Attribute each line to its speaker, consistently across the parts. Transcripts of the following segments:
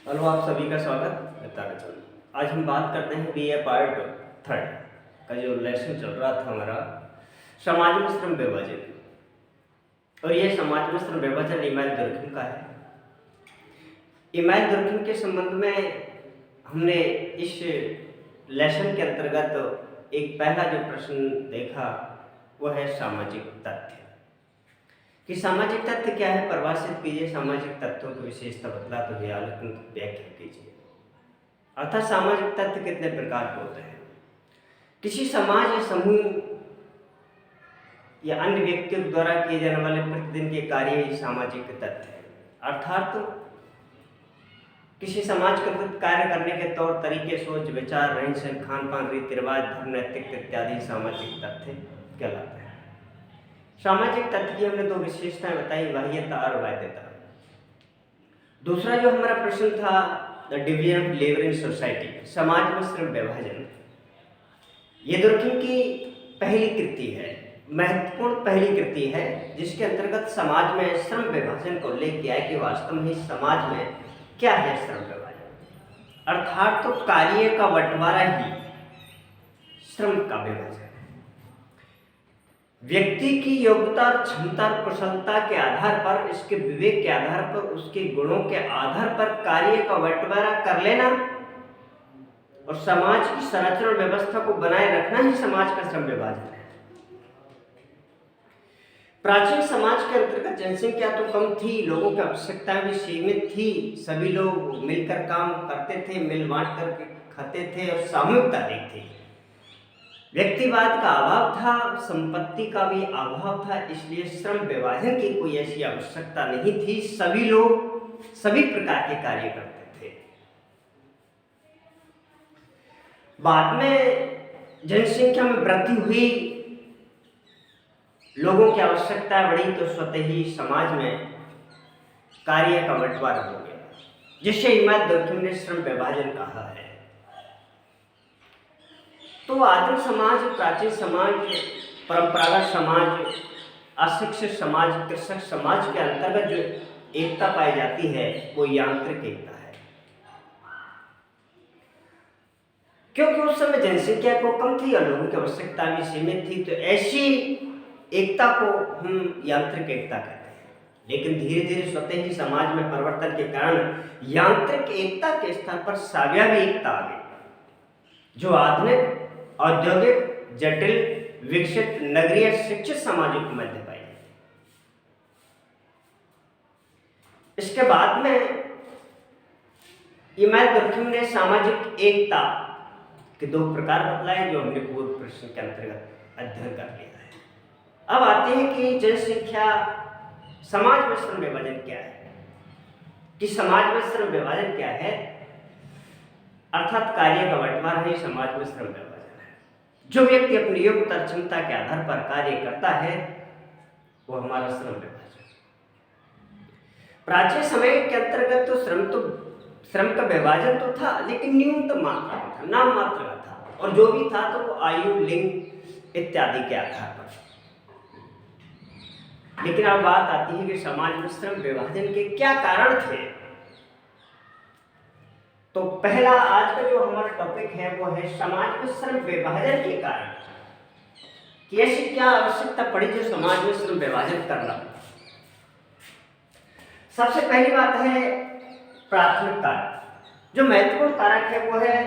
Speaker 1: Hello, आप सभी का स्वागत है ताराचंद। आज हम बात करते हैं बीए पार्ट थर्ड का जो लेसन चल रहा था हमारा समाज में श्रम विभाजन। और ये समाज में श्रम विभाजन इमाइल दुर्कहेम का है। इमाइल दुर्कहेम के संबंध में हमने इस लेसन के अंतर्गत एक पहला जो प्रश्न देखा वह है सामाजिक तथ्य। कि सामाजिक तथ्य क्या है, परिभाषित कीजिए। सामाजिक तथ्यों की विशेषता बतला तो व्याख्या कीजिए। अर्थात सामाजिक तथ्य कितने प्रकार के होते हैं। किसी समाज या समूह या अन्य व्यक्तियों द्वारा किए जाने वाले प्रतिदिन के कार्य ही सामाजिक तथ्य है। अर्थात किसी समाज के अंतर्गत कार्य करने के तौर तरीके, सोच विचार, रहन सहन, खान पान, रीति रिवाज, धर्म, नैतिकता इत्यादि सामाजिक तथ्य कहलाते हैं। सामाजिक तथ्य की हमने दो विशेषताएं बताई, बाह्यता और वैधता। दूसरा जो हमारा प्रश्न था the division of labour in society, समाज में श्रम विभाजन। ये दुर्कहेम की पहली कृति है, महत्वपूर्ण पहली कृति है, जिसके अंतर्गत समाज में श्रम विभाजन को उल्लेख किया है कि वास्तव में समाज में क्या है श्रम विभाजन। अर्थात तो कार्य का बंटवारा ही श्रम का विभाजन है। व्यक्ति की योग्यता और क्षमता और कुशलता के आधार पर, इसके विवेक के आधार पर, उसके गुणों के आधार पर कार्य का बंटवारा कर लेना और समाज की संरचना और व्यवस्था को बनाए रखना ही समाज का श्रम विभाजन है। प्राचीन समाज के अंतर्गत जनसंख्या तो कम थी, लोगों की आवश्यकताएं भी सीमित थी, सभी लोग मिलकर काम करते थे, मिल बांट कर खाते थे और सामूहिकता अधिक थी। व्यक्तिवाद का अभाव था, संपत्ति का भी अभाव था, इसलिए श्रम विभाजन की कोई ऐसी आवश्यकता नहीं थी। सभी लोग सभी प्रकार के कार्य करते थे। बाद में जनसंख्या में वृद्धि हुई, लोगों की आवश्यकता बढ़ी, तो स्वतः ही समाज में कार्य का बंटवारा हो गया, जिससे इमाइल दुर्कहेम ने श्रम विभाजन कहा है। तो आदिम समाज, प्राचीन समाज, परंपरागत समाज, अशिक्षित समाज, कृषक समाज के अंतर्गत जो एकता पाई जाती है वो यांत्रिक एकता है। क्योंकि उस समय जनसंख्या को कम थी और लोगों की आवश्यकता भी सीमित थी, तो ऐसी एकता को हम यांत्रिक एकता कहते हैं। लेकिन धीरे धीरे स्वतः ही समाज में परिवर्तन के कारण यांत्रिक एकता के स्थान पर साव्यवी एकता आ गई, जो आधुनिक, औद्योगिक, जटिल, विकसित, नगरीय, शिक्षित समाजों के मध्य पाई जाती है। इसके बाद में इमाइल दुर्कहेम ने सामाजिक एकता के दो प्रकार बतलाए, जो हमने पूर्व प्रश्न के अंतर्गत अध्ययन कर लिया है। अब आते हैं कि जनसंख्या, समाज में श्रम विभाजन क्या है। कि समाज में श्रम विभाजन क्या है, अर्थात कार्य का बंटवारा ही समाज में श्रम विभाजन है। जो व्यक्ति अपनी योग्यता क्षमता के आधार पर कार्य करता है वो हमारा श्रम विभाजन। प्राचीन समय के अंतर्गत तो श्रम का विभाजन तो था, लेकिन न्यूनतम मात्रा में था, नाम मात्र का था, और जो भी था तो वो आयु, लिंग इत्यादि के आधार पर। लेकिन अब बात आती है कि समाज में श्रम विभाजन के क्या कारण थे। तो पहला आज का जो हमारा टॉपिक है वो है समाज में श्रम विभाजन के कारण। कि ऐसी क्या आवश्यकता पड़ी जो समाज में श्रम विभाजन करना। सबसे पहली बात है प्राथमिक कारक। जो महत्वपूर्ण कारक है वो है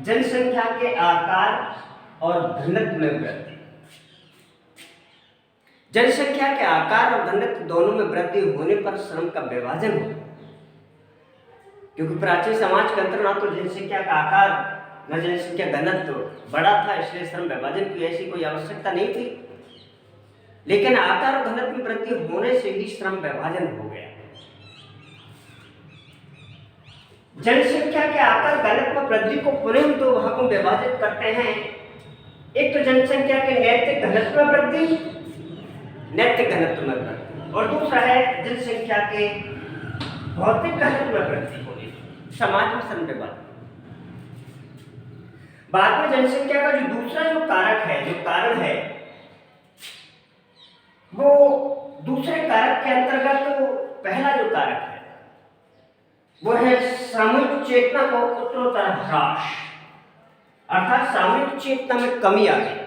Speaker 1: जनसंख्या के आकार और घनत्व में वृद्धि। जनसंख्या के आकार और घनत्व दोनों में वृद्धि होने पर श्रम का विभाजन होता है। क्योंकि प्राचीन समाज के अंदर ना तो जनसंख्या का आकार न जनसंख्या घनत्व बड़ा था, इसलिए श्रम विभाजन की ऐसी कोई आवश्यकता नहीं थी। लेकिन आकार और घनत्व में वृद्धि होने से ही श्रम विभाजन हो गया। जनसंख्या के आकार घनत्व में वृद्धि को पुनः दो भागों में विभाजित करते हैं। एक तो जनसंख्या के नैतिक घनत्व में वृद्धि, नैतिक घनत्व में वृद्धि, और दूसरा है जनसंख्या के भौतिक घनत्व में वृद्धि होने समाज में श्रम विभाजन। बाद में जनसंख्या का जो दूसरा जो कारक है, जो कारण है, वो दूसरे कारक के अंतर्गत पहला जो कारक है वो है सामूहिक चेतना को उत्तरोत्तर ह्रास, अर्थात सामूहिक चेतना में कमी आ गई।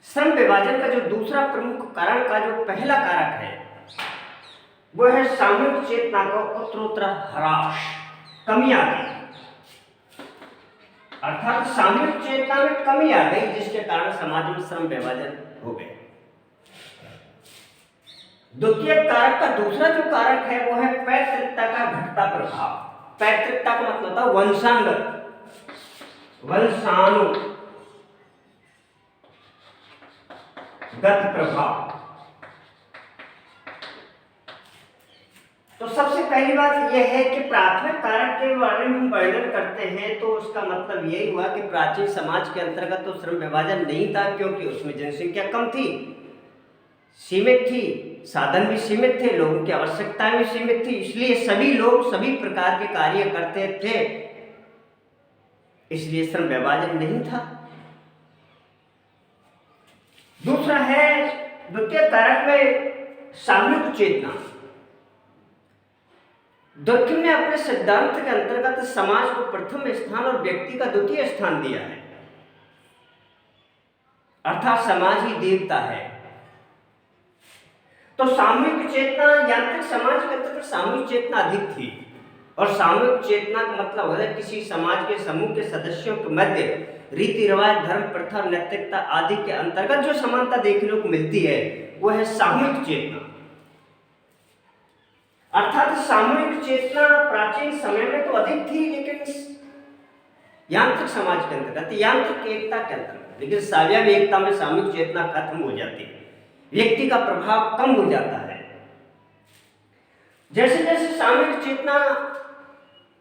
Speaker 1: श्रम विभाजन का जो दूसरा प्रमुख कारण का जो पहला कारक है वो है सामूहिक चेतना का उत्तरोत्तर ह्रास, कमी आ गई, अर्थात सामूहिक चेतना में कमी आ गई जिसके कारण समाज में श्रम विभाजन हो गए। द्वितीय कारक का दूसरा जो कारक है वो है पैतृकता का घटता प्रभाव। पैतृकता का मतलब होता है वंशानुगत प्रभाव। तो सबसे पहली बात यह है कि प्राथमिक कारक के बारे में हम वर्णन करते हैं तो उसका मतलब यही हुआ कि प्राचीन समाज के अंतर्गत तो श्रम विभाजन नहीं था, क्योंकि उसमें जनसंख्या कम थी, सीमित थी, साधन भी सीमित थे, लोगों की आवश्यकताएं भी सीमित थी, इसलिए सभी लोग सभी प्रकार के कार्य करते थे, इसलिए श्रम विभाजन नहीं था। दूसरा है द्वितीय कारक में सामूहिक चेतना। डॉकिन ने अपने सिद्धांत के अंतर्गत समाज को प्रथम स्थान और व्यक्ति का द्वितीय स्थान दिया है, अर्थात समाज ही देवता है। तो सामूहिक चेतना, यांत्रिक समाज के अंतर्गत सामूहिक चेतना अधिक थी, और सामूहिक चेतना का मतलब है किसी समाज के समूह के सदस्यों के मध्य रीति रिवाज, धर्म, प्रथा, नैतिकता आदि के अंतर्गत जो समानता देखने को मिलती है वो है सामूहिक चेतना। अर्थात सामूहिक चेतना प्राचीन समय में तो अधिक थी, लेकिन यांत्रिक समाज के अंतर्गत, यांत्रिक एकता के अंतर्गत, लेकिन साव्यव एकता में सामूहिक चेतना खत्म हो जाती है, व्यक्ति का प्रभाव कम हो जाता है। जैसे जैसे सामूहिक चेतना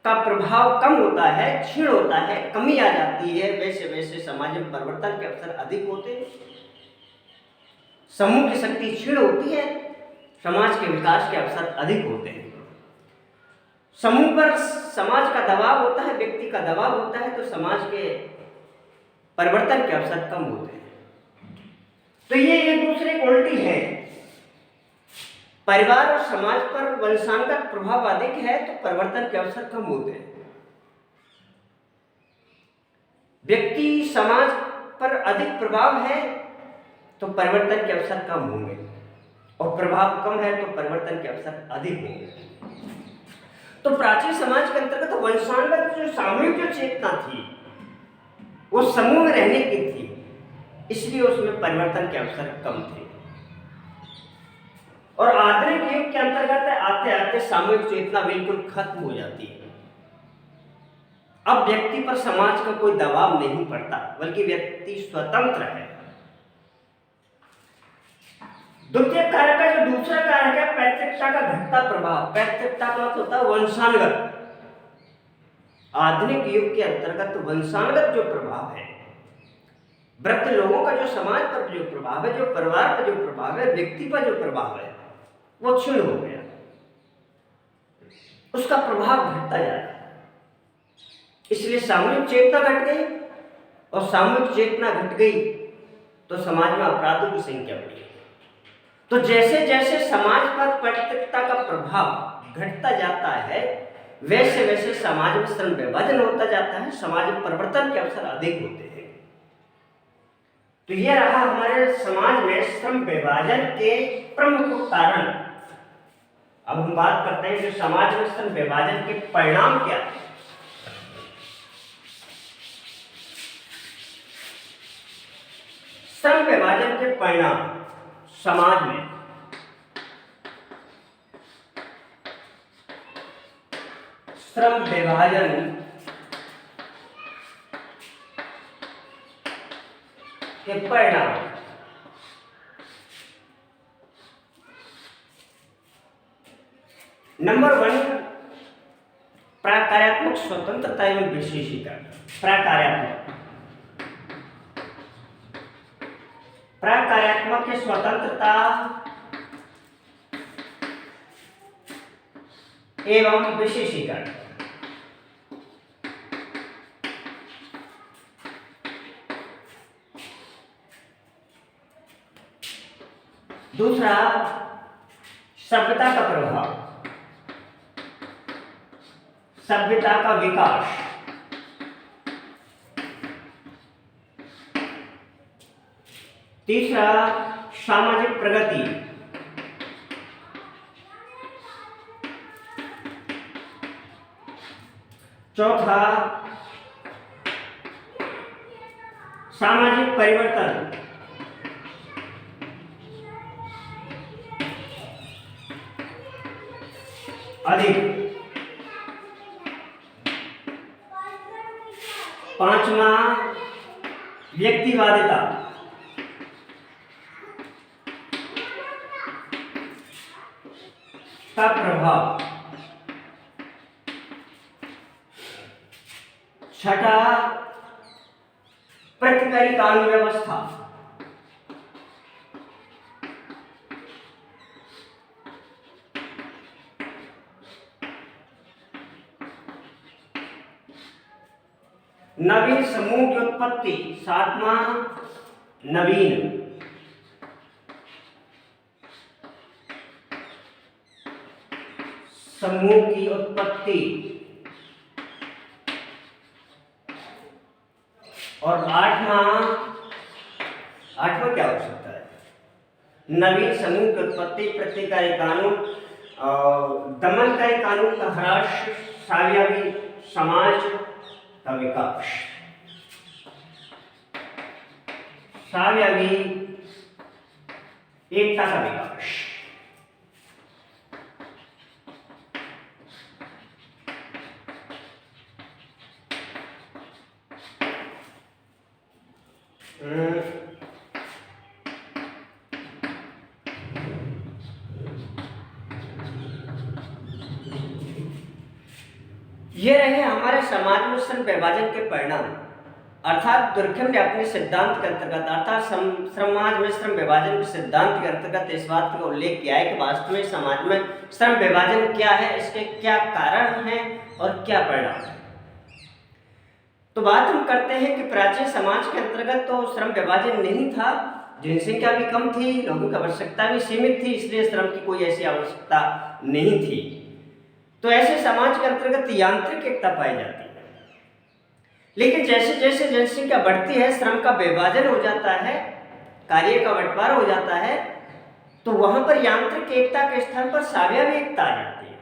Speaker 1: का प्रभाव कम होता है, क्षीण होता है, कमी आ जाती है, वैसे वैसे समाज में परिवर्तन के अवसर अधिक होते हैं, समूह की शक्ति क्षीण होती है, समाज के विकास के अवसर अधिक होते हैं। समूह पर समाज का दबाव होता है, व्यक्ति का दबाव होता है, तो समाज के परिवर्तन के अवसर कम होते हैं। तो ये एक दूसरे की उल्टी है। परिवार और समाज पर वंशानुगत प्रभाव अधिक है तो परिवर्तन के अवसर कम होते हैं। व्यक्ति समाज पर अधिक प्रभाव है तो परिवर्तन के अवसर कम होंगे, और प्रभाव कम है तो परिवर्तन के अवसर अधिक होंगे। तो प्राचीन समाज के अंतर्गत वंशानुगत जो सामूहिक जो चेतना थी वो समूह में रहने की थी, इसलिए उसमें परिवर्तन के अवसर कम थे। और आधुनिक युग के अंतर्गत आते आते सामूहिक चेतना बिल्कुल खत्म हो जाती है। अब व्यक्ति पर समाज का कोई दबाव नहीं पड़ता, बल्कि व्यक्ति स्वतंत्र है। द्वितीय कारक का जो दूसरा कारक है पैतृकता का घटता प्रभाव। पैतृकता का मतलब होता है वंशानुगत। आधुनिक युग के अंतर्गत वंशानुगत जो प्रभाव है, वृद्ध लोगों का जो समाज पर जो प्रभाव है, जो परिवार पर जो प्रभाव है, व्यक्ति पर जो प्रभाव है, वो क्षीण हो गया, उसका प्रभाव घटता जा रहा है। इसलिए सामूहिक चेतना घट गई, और सामूहिक चेतना घट गई तो समाज में अपराधों की संख्या बढ़ी। तो जैसे जैसे समाज पर पैतृकता का प्रभाव घटता जाता है, वैसे वैसे समाज में श्रम विभाजन होता जाता है, समाज में परिवर्तन के अवसर अधिक होते हैं। तो यह रहा हमारे समाज में श्रम विभाजन के प्रमुख कारण। अब हम बात करते हैं कि समाज में श्रम विभाजन के परिणाम क्या है। श्रम विभाजन के परिणाम समाज में श्रम विभाजन के परिणाम। नंबर 1, प्राकार्यात्मक स्वतंत्रता एवं विशेषीकरण। प्राकार्यात्मक की स्वतंत्रता एवं विशेषीकरण। दूसरा, सभ्यता का प्रभाव। सभ्यता का विकास। तीसरा, सामाजिक प्रगति। चौथा, सामाजिक परिवर्तन। अधिक। पांचवा, व्यक्तिवादिता। का प्रभाव। छठा, प्रतिकारी कानून व्यवस्था। नवीन समूह की उत्पत्ति। सातवां, नवीन समूह की उत्पत्ति। और आठवां क्या हो सकता है? नवीन समूह की उत्पत्ति, प्रतिकारी कानून, दमनकारी कानून का ह्रास, साम्यवादी समाज का विकास। साम्यवादी एकता का विकास। ये रहे हमारे समाज में श्रम विभाजन के परिणाम। अर्थात दुर्कहेम ने अपने सिद्धांत के अंतर्गत अर्थात समाज में श्रम विभाजन के सिद्धांत के अंतर्गत इस बात का उल्लेख किया है कि वास्तव में समाज में श्रम विभाजन क्या है, इसके क्या कारण हैं और क्या परिणाम है। तो बात हम करते हैं कि प्राचीन समाज के अंतर्गत तो श्रम विभाजन नहीं था, जनसंख्या भी कम थी, लोगों की आवश्यकता भी सीमित थी, इसलिए श्रम की कोई ऐसी आवश्यकता नहीं थी। तो ऐसे समाज के अंतर्गत यांत्रिक एकता पाई जाती है। लेकिन जैसे जैसे जनसंख्या बढ़ती है, श्रम का विभाजन हो जाता है, कार्य का बंटवारा हो जाता है, तो वहां पर यांत्रिक एकता के स्थान पर साम्यवादी एकता आ जाती है।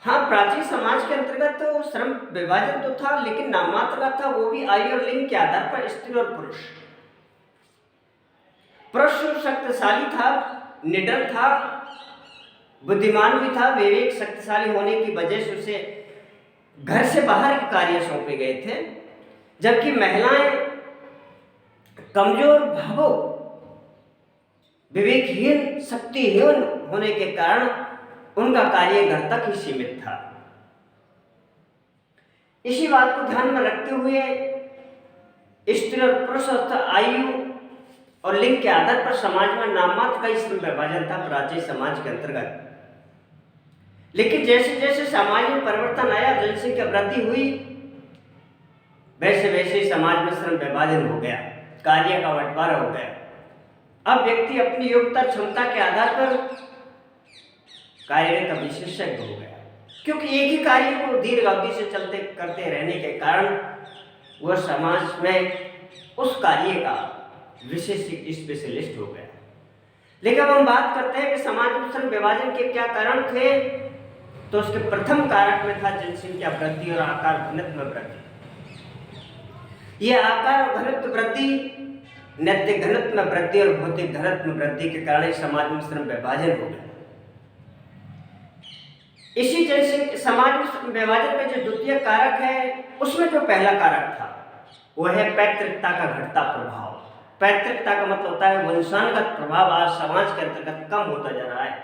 Speaker 1: हाँ, प्राचीन समाज के अंतर्गत तो श्रम विभाजन तो था, लेकिन नाममात्र का था, वो भी आयु और लिंग के आधार पर स्त्री और पुरुष। पुरुष शक्तिशाली था, निडर था, बुद्धिमान भी था, विवेक शक्तिशाली होने की वजह से उसे घर से बाहर के कार्य सौंपे गए थे, जबकि महिलाएं कमजोर, भावुक, विवेकहीन, शक्तिहीन होने के कारण उनका कार्य घर तक ही सीमित था। इसी बात को ध्यान में रखते हुए स्त्री और पुरुष आयु और लिंग के आधार पर समाज में नाममात्र का श्रम विभाजन था प्राचीन समाज के अंतर्गत। लेकिन जैसे जैसे समाज में परिवर्तन आया, जनसंख्या वृद्धि हुई, वैसे वैसे समाज में श्रम विभाजन हो गया, कार्य का बंटवारा हो गया। अब व्यक्ति अपनी योग्यता क्षमता के आधार पर कार्य का विशेषज्ञ हो गया, क्योंकि एक ही कार्य को दीर्घ अवधि से चलते करते रहने के कारण वह समाज में उस कार्य का विशेष स्पेशलिस्ट हो गया। लेकिन अब हम बात करते हैं कि समाज में श्रम विभाजन के क्या कारण थे, तो उसके प्रथम कारक में था जनसंख्या वृद्धि और आकार घनत्व में वृद्धि। यह आकार और घनत्व वृद्धि, नैतिक घनत्व में वृद्धि और भौतिक घनत्व में वृद्धि के कारण समाज में श्रम विभाजन हो गया। इसी जनसंख्या समाज में विभाजन का जो द्वितीय कारक है, उसमें जो पहला कारक था वह है पैतृकता का घटता प्रभाव। पैतृकता का मतलब होता है वंशानुगत प्रभाव आज समाज के अंतर्गत कम होता जा रहा है,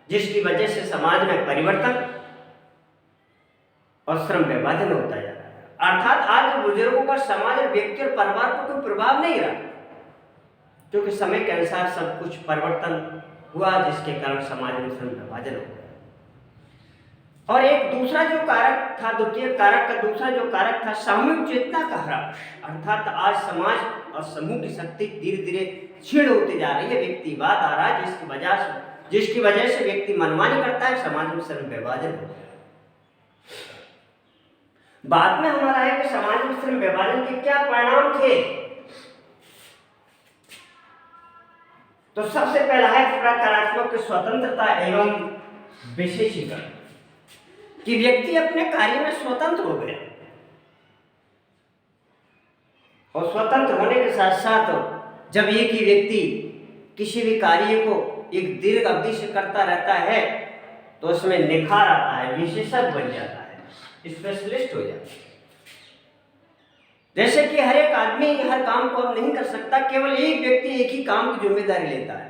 Speaker 1: जिसकी वजह से समाज में परिवर्तन और श्रम विभाजन होता जा रहा है। अर्थात आज बुजुर्गों का समाज और व्यक्ति और परिवार पर कोई प्रभाव नहीं रहा, क्योंकि समय के अनुसार सब कुछ परिवर्तन हुआ, जिसके कारण समाज में श्रम विभाजन हो गया। और एक दूसरा जो कारक था, द्वितीय कारक का दूसरा जो कारक था, सामूहिक चेतना का ह्रास। अर्थात आज समाज और समूह की शक्ति धीरे धीरे क्षीण होती जा रही है, व्यक्तिवाद आ रहा है, जिसकी वजह से व्यक्ति मनमानी करता है, समाज में श्रम विभाजन हो गया। बाद में हमारा है कि समाज में श्रम विभाजन के क्या परिणाम थे। तो सबसे पहला है प्रकारात्मक स्वतंत्रता एवं विशेषीकरण, कि व्यक्ति अपने कार्य में स्वतंत्र हो गया, और स्वतंत्र होने के साथ साथ जब एक ही व्यक्ति किसी भी कार्य को एक दीर्घ अवधि से करता रहता है तो उसमें निखार आता है, विशेषज्ञ बन जाता है, स्पेशलिस्ट हो जाता है। जैसे कि हर एक आदमी हर काम को अब नहीं कर सकता, केवल एक व्यक्ति एक ही काम की जिम्मेदारी लेता है।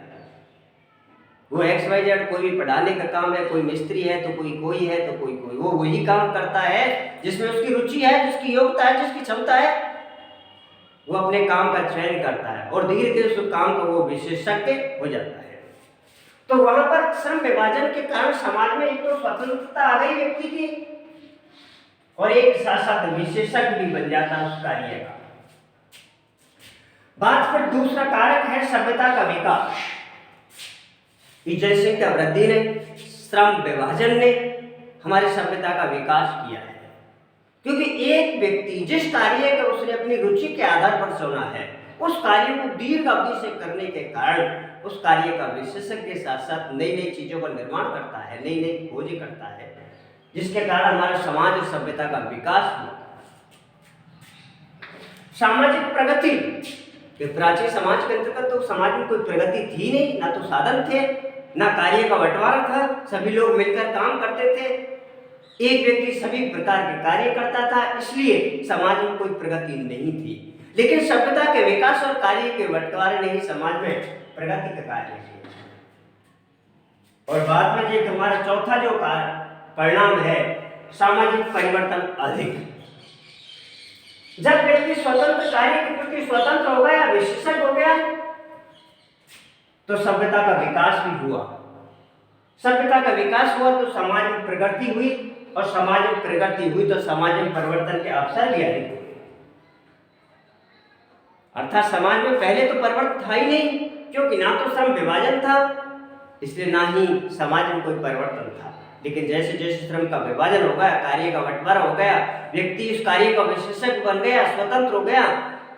Speaker 1: वो XYZ, कोई भी पढ़ाने का काम है, कोई मिस्त्री है तो कोई है तो कोई वो वही काम करता है जिसमें उसकी रुचि है, जिसकी योग्यता है, जिसकी क्षमता है, वो अपने काम का चयन करता है और धीरे धीरे उस काम का वो विशेषज्ञ हो जाता है। तो वहां पर श्रम विभाजन के कारण समाज में एक तो स्वतंत्रता आ गई व्यक्ति की, और एक साथ साथ विशेषज्ञ भी बन जाता है उस कार्य का। बात फिर दूसरा कारक है सभ्यता का विकास। जनसंख्या वृद्धि ने, श्रम विभाजन ने हमारी सभ्यता का विकास किया है, क्योंकि एक व्यक्ति जिस कार्य का उसने अपनी रुचि के आधार पर चुना है, उस कार्य को दीर्घ अवधि से करने के कारण उस कार्य का विशेषज्ञ के साथ साथ नई नई चीजों का निर्माण करता है, नई नई खोज करता है, जिसके कारण हमारे समाज और सभ्यता का विकास हुआ। सामाजिक प्रगति, प्राचीन समाज के अंतर्गत तो समाज में कोई प्रगति थी नहीं, ना तो साधन थे, ना कार्य का बंटवारा था, सभी लोग मिलकर काम करते थे, एक व्यक्ति सभी प्रकार के कार्य करता था, इसलिए समाज में कोई प्रगति नहीं थी। लेकिन सभ्यता के विकास और कार्य के बंटवारे ने ही समाज में प्रगति का कार्य किया। और बाद में जो हमारा चौथा जो परिणाम है, सामाजिक परिवर्तन अधिक। जब व्यक्ति स्वतंत्र कार्य के प्रति स्वतंत्र हो गया, विशेषज्ञ हो गया, तो सभ्यता का विकास भी हुआ। सभ्यता का विकास हुआ तो समाज में प्रगति हुई, और समाज में प्रगति हुई तो समाज में परिवर्तन के अवसर भी अधिक हुए। अर्थात समाज में पहले तो परिवर्तन था ही नहीं, क्योंकि ना तो श्रम विभाजन था, इसलिए ना ही समाज में कोई परिवर्तन था। लेकिन जैसे जैसे श्रम का विभाजन हो गया, कार्य का बंटवारा हो गया, व्यक्ति उस कार्य का विशेषज्ञ बन गया, स्वतंत्र हो गया,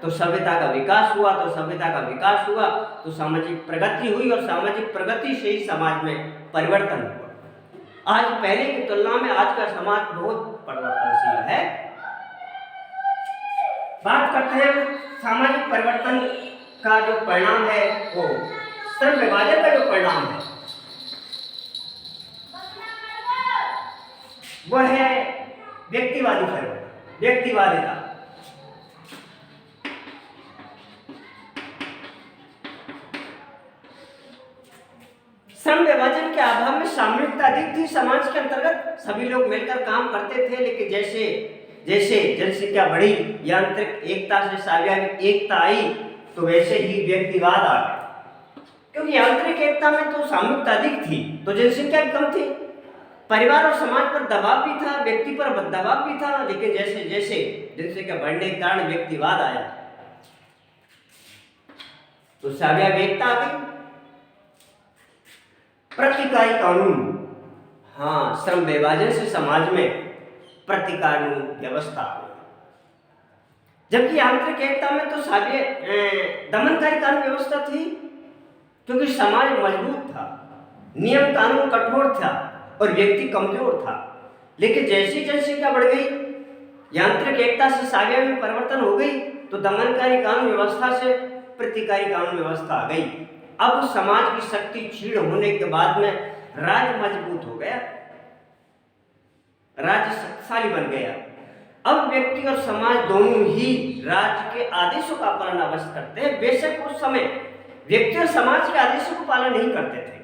Speaker 1: तो सभ्यता का विकास हुआ। तो सभ्यता का विकास हुआ तो सामाजिक प्रगति हुई, और सामाजिक प्रगति से ही समाज में परिवर्तन हुआ। आज पहले की तुलना में आज का समाज बहुत परिवर्तनशील है। बात करते हैं सामाजिक परिवर्तन का जो परिणाम है, वो श्रम विभाजन का जो परिणाम है वो है व्यक्तिवादी परिवर्तन, व्यक्तिवादिता। श्रम विभाजन के अभाव में सामूहिकता अधिक थी। समाज के अंतर्गत सभी लोग मिलकर काम करते थे, लेकिन जैसे जैसे जनसंख्या बढ़ी, यांत्रिक एकता से सामाजिक एकता आई, तो वैसे ही व्यक्तिवाद आ गया। क्योंकि यांत्रिक एकता में तो सामूहिकता अधिक थी तो जनसंख्या कम थी, परिवार और समाज पर दबाव भी था, व्यक्ति पर दबाव भी था। लेकिन जैसे जैसे जनसंख्या बढ़ने के कारण व्यक्तिवाद आया तो सामाजिक एकता आ गई। प्रतिकारी कानून, हाँ, श्रम विभाजन से समाज में प्रतिकानून व्यवस्था आ गई। जबकि आंतरिक एकता में तो दमनकारी कानून व्यवस्था थी, क्योंकि समाज मजबूत था, नियम कानून कठोर था और व्यक्ति कमजोर था। लेकिन जैसी जनसंख्या बढ़ गई, यांत्रिक एकता से साम्य में परिवर्तन हो गई, तो दमनकारी कानून व्यवस्था से प्रतिकारी कानून व्यवस्था आ गई। अब समाज की शक्ति क्षीण होने के बाद में राज्य मजबूत हो गया, राज्य शक्तिशाली बन गया। अब व्यक्ति और समाज दोनों ही राज्य के आदेशों का पालन अवश्य करते हैं। बेशक उस समय व्यक्ति और समाज के आदेशों को पालन नहीं करते थे।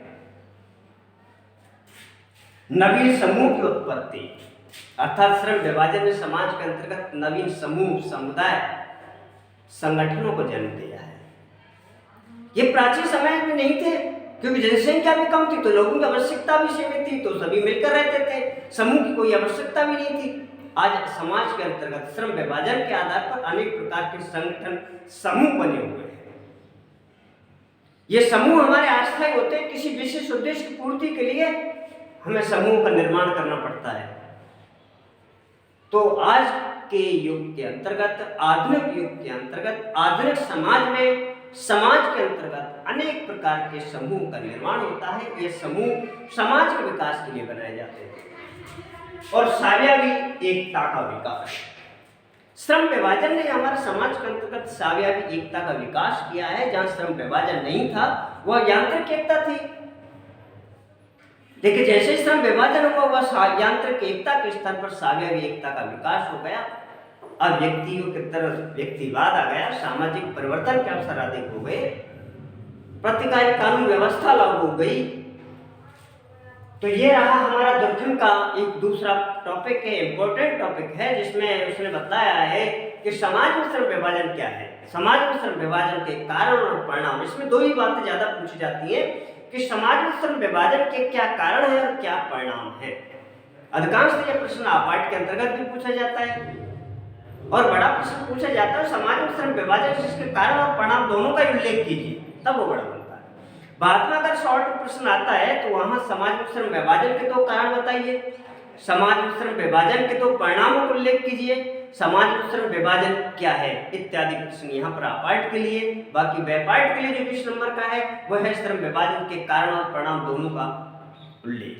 Speaker 1: नवीन समूह की उत्पत्ति, अर्थात श्रम विभाजन ने समाज के अंतर्गत नवीन समूह, समुदाय, संगठनों को जन्म दिया है। ये प्राचीन समय में नहीं थे, क्योंकि जनसंख्या भी कम थी तो लोगों की आवश्यकता भी सीमित थी, तो सभी मिलकर रहते थे, समूह की कोई आवश्यकता भी नहीं थी। आज समाज के अंतर्गत श्रम विभाजन के आधार पर अनेक प्रकार के संगठन, समूह बने हुए हैं। ये समूह हमारे अस्थायी होते हैं, किसी विशेष उद्देश्य की पूर्ति के लिए हमें समूह का निर्माण करना पड़ता है। तो आज के युग के अंतर्गत, आधुनिक युग के अंतर्गत, आधुनिक समाज में, समाज के अंतर्गत अनेक प्रकार के समूह का निर्माण होता है। ये समूह समाज के विकास के लिए बनाए जाते हैं। और सावियावी एकता का विकास, श्रम विभाजन ने हमारे समाज के अंतर्गत सावियावी एकता का विकास किया है। जहां श्रम विभाजन नहीं था वह यांत्रिक एकता थी। देखिए, जैसे श्रम विभाजन हुआ वह यांत्रिक एकता के स्थान पर सावियावी एकता का विकास हो गया। अब व्यक्तियों की तरफ व्यक्तिवाद आ गया, सामाजिक परिवर्तन के अवसर अधिक हो गए, प्रतिकारी कानून व्यवस्था लागू हो गई। तो ये रहा हमारा दुर्खन का एक दूसरा टॉपिक है, इंपॉर्टेंट टॉपिक है, जिसमें उसने बताया है कि समाज में श्रम विभाजन क्या है, समाज में श्रम विभाजन के कारण और परिणाम। इसमें दो ही बातें ज्यादा पूछी जाती है कि समाज में श्रम विभाजन के क्या कारण है और क्या परिणाम है। अधिकांश ये प्रश्न पाठ के अंतर्गत भी पूछा जाता है और बड़ा प्रश्न पूछा जाता है समाज में श्रम विभाजन जिसके कारण और परिणाम दोनों का उल्लेख कीजिए, तब वो बड़ा बनता है। बाद में अगर शॉर्ट प्रश्न आता है तो वहां समाज में श्रम विभाजन के दो कारण बताइए, समाज में श्रम विभाजन के दो परिणामों का उल्लेख कीजिए, समाज में श्रम विभाजन क्या है, इत्यादि प्रश्न यहाँ पर अपार्ट के लिए। बाकी व्यपार्ट के लिए जो 20 नंबर का है वह है श्रम विभाजन के कारण और परिणाम दोनों का उल्लेख।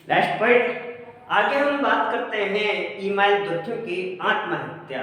Speaker 1: लास्ट पॉइंट, आगे हम बात करते हैं इमाइल दुर्खिम की आत्महत्या।